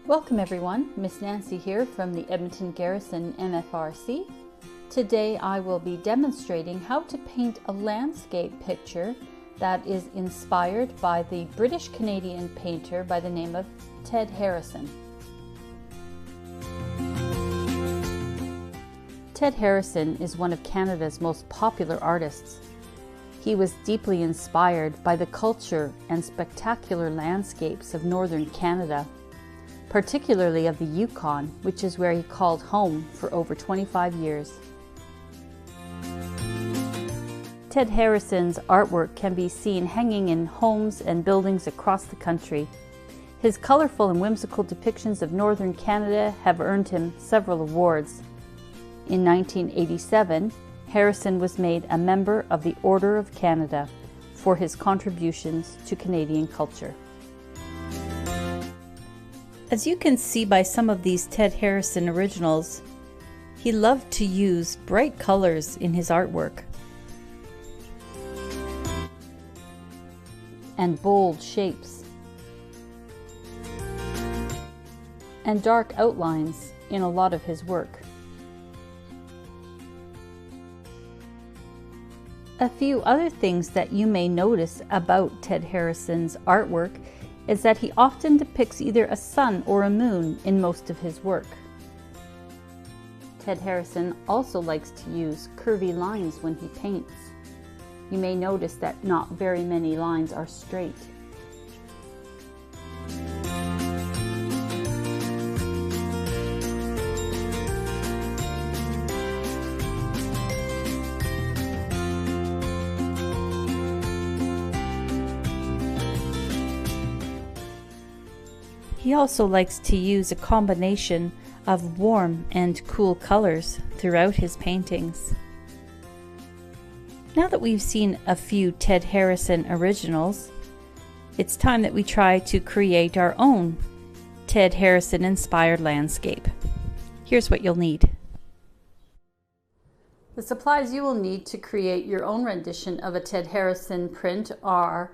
Welcome everyone, Miss Nancy here from the Edmonton Garrison MFRC. Today I will be demonstrating how to paint a landscape picture that is inspired by the British-Canadian painter by the name of Ted Harrison. Ted Harrison is one of Canada's most popular artists. He was deeply inspired by the culture and spectacular landscapes of northern Canada, particularly of the Yukon, which is where he called home for over 25 years. Ted Harrison's artwork can be seen hanging in homes and buildings across the country. His colorful and whimsical depictions of northern Canada have earned him several awards. In 1987, Harrison was made a member of the Order of Canada for his contributions to Canadian culture. As you can see by some of these Ted Harrison originals, he loved to use bright colors in his artwork and bold shapes and dark outlines in a lot of his work. A few other things that you may notice about Ted Harrison's artwork is that he often depicts either a sun or a moon in most of his work. Ted Harrison also likes to use curvy lines when he paints. You may notice that not very many lines are straight. He also likes to use a combination of warm and cool colors throughout his paintings. Now that we've seen a few Ted Harrison originals, it's time that we try to create our own Ted Harrison inspired landscape. Here's what you'll need. The supplies you will need to create your own rendition of a Ted Harrison print are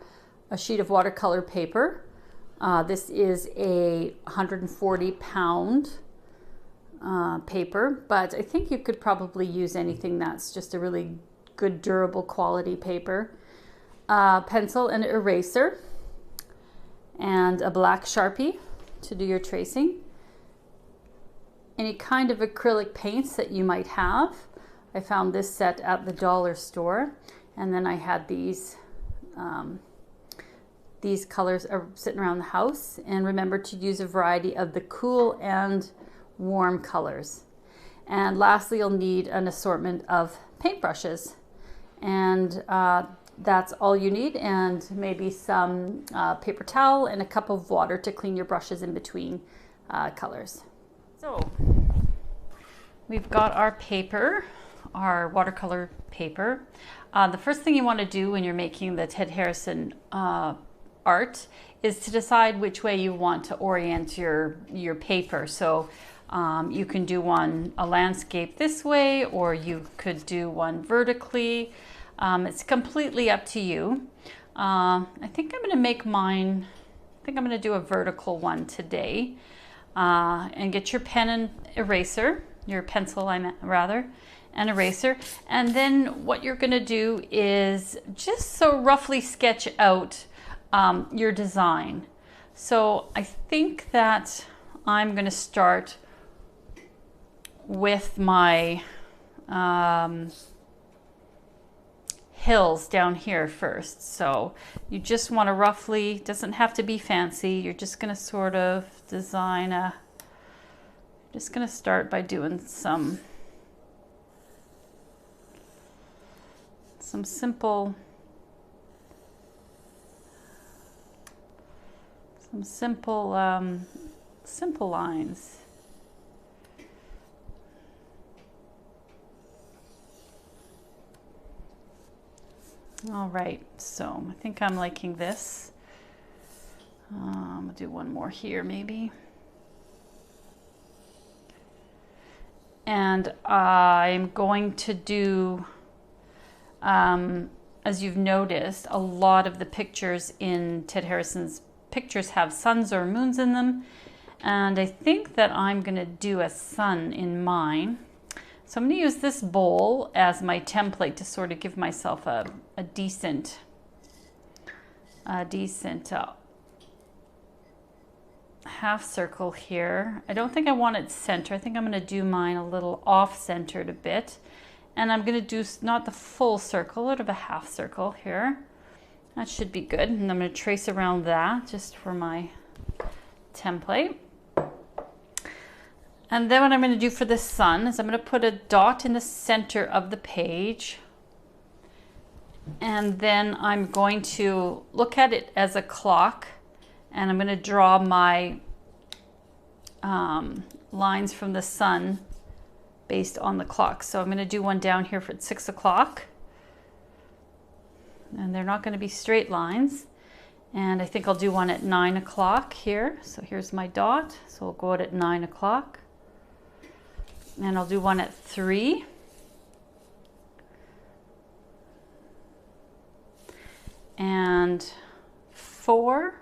a sheet of watercolor paper. This is a 140-pound paper, but I think you could probably use anything that's just a really good durable quality paper. Pencil and eraser, and a black Sharpie to do your tracing. Any kind of acrylic paints that you might have. I found this set at the dollar store, and then I had these colors are sitting around the house, and remember to use a variety of the cool and warm colors. And lastly, you'll need an assortment of paintbrushes, and that's all you need, and maybe some paper towel and a cup of water to clean your brushes in between colors. So we've got our paper, our watercolor paper. The first thing you want to do when you're making the Ted Harrison art is to decide which way you want to orient your paper. So you can do a landscape this way, or you could do one vertically. It's completely up to you. I think I'm going to make mine, I think I'm going to do a vertical one today. And get your pen and eraser, your pencil rather, and eraser. And then what you're going to do is just so roughly sketch out your design. So I think that I'm going to start with my hills down here first. So you just want to roughly, doesn't have to be fancy, you're just going to sort of design just going to start by doing some simple simple lines. All right, so I think I'm liking this. I'll do one more here maybe. And I'm going to do, as you've noticed, a lot of the pictures in Ted Harrison's pictures have suns or moons in them. And I think that I'm gonna do a sun in mine. So I'm gonna use this bowl as my template to sort of give myself a decent half circle here. I don't think I want it center. I think I'm gonna do mine a little off-centered a bit. And I'm gonna do not the full circle, a little bit of a half circle here. That should be good. And I'm gonna trace around that just for my template. And then what I'm going to do for the sun is I'm going to put a dot in the center of the page. And then I'm going to look at it as a clock. And I'm going to draw my lines from the sun based on the clock. So I'm going to do one down here for 6 o'clock. And they're not going to be straight lines. And I think I'll do one at 9 o'clock here. So here's my dot. So we'll go out at 9 o'clock. And I'll do one at 3. And 4.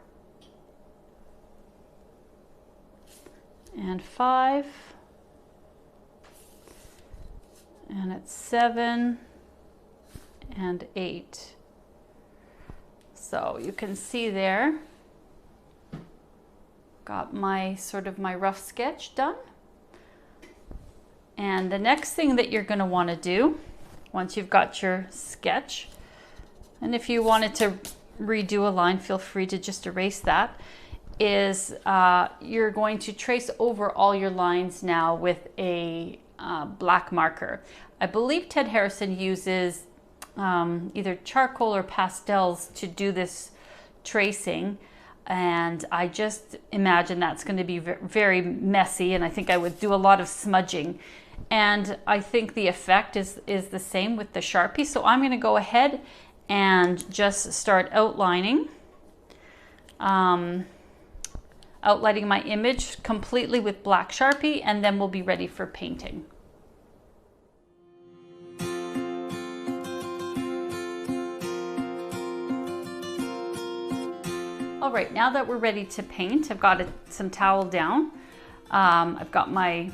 And 5. And at 7. And 8. So you can see there, got my sort of my rough sketch done. And the next thing that you're going to want to do, once you've got your sketch, and if you wanted to redo a line, feel free to just erase that, is you're going to trace over all your lines now with a black marker. I believe Ted Harrison uses either charcoal or pastels to do this tracing. And I just imagine that's going to be very messy, and I think I would do a lot of smudging. And I think the effect is the same with the Sharpie. So I'm going to go ahead and just start outlining my image completely with black Sharpie, and then we'll be ready for painting. All right, now that we're ready to paint, I've got some towel down. I've got my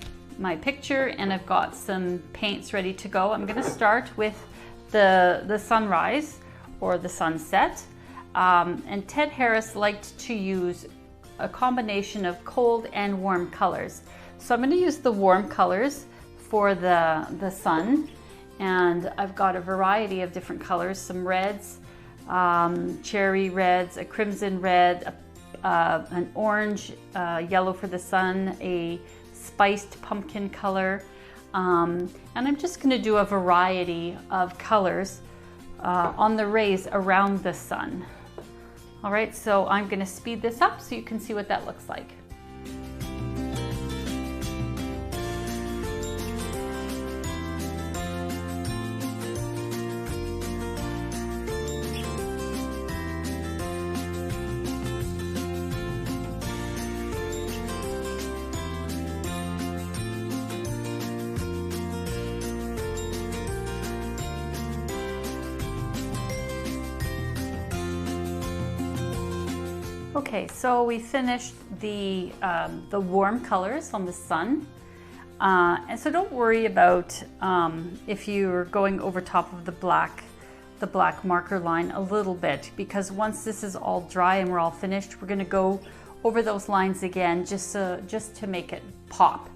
picture, and I've got some paints ready to go. I'm going to start with the sunrise or the sunset. And Ted Harris liked to use a combination of cold and warm colors. So I'm going to use the warm colors for the sun. And I've got a variety of different colors, some reds, cherry reds, a crimson red, an orange, yellow for the sun, a spiced pumpkin color, and I'm just going to do a variety of colors on the rays around the sun. All right, so I'm going to speed this up so you can see what that looks like. Okay, so we finished the warm colors on the sun, and so don't worry about if you're going over top of the black marker line a little bit, because once this is all dry and we're all finished, we're going to go over those lines again just to make it pop.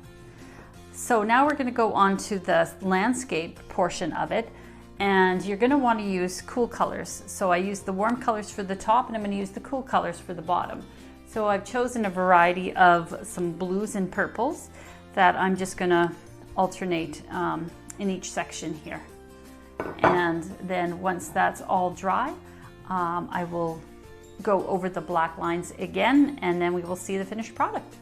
So now we're going to go on to the landscape portion of it. And you're going to want to use cool colors. So I use the warm colors for the top, and I'm going to use the cool colors for the bottom. So I've chosen a variety of some blues and purples that I'm just going to alternate in each section here. And then once that's all dry, I will go over the black lines again, and then we will see the finished product.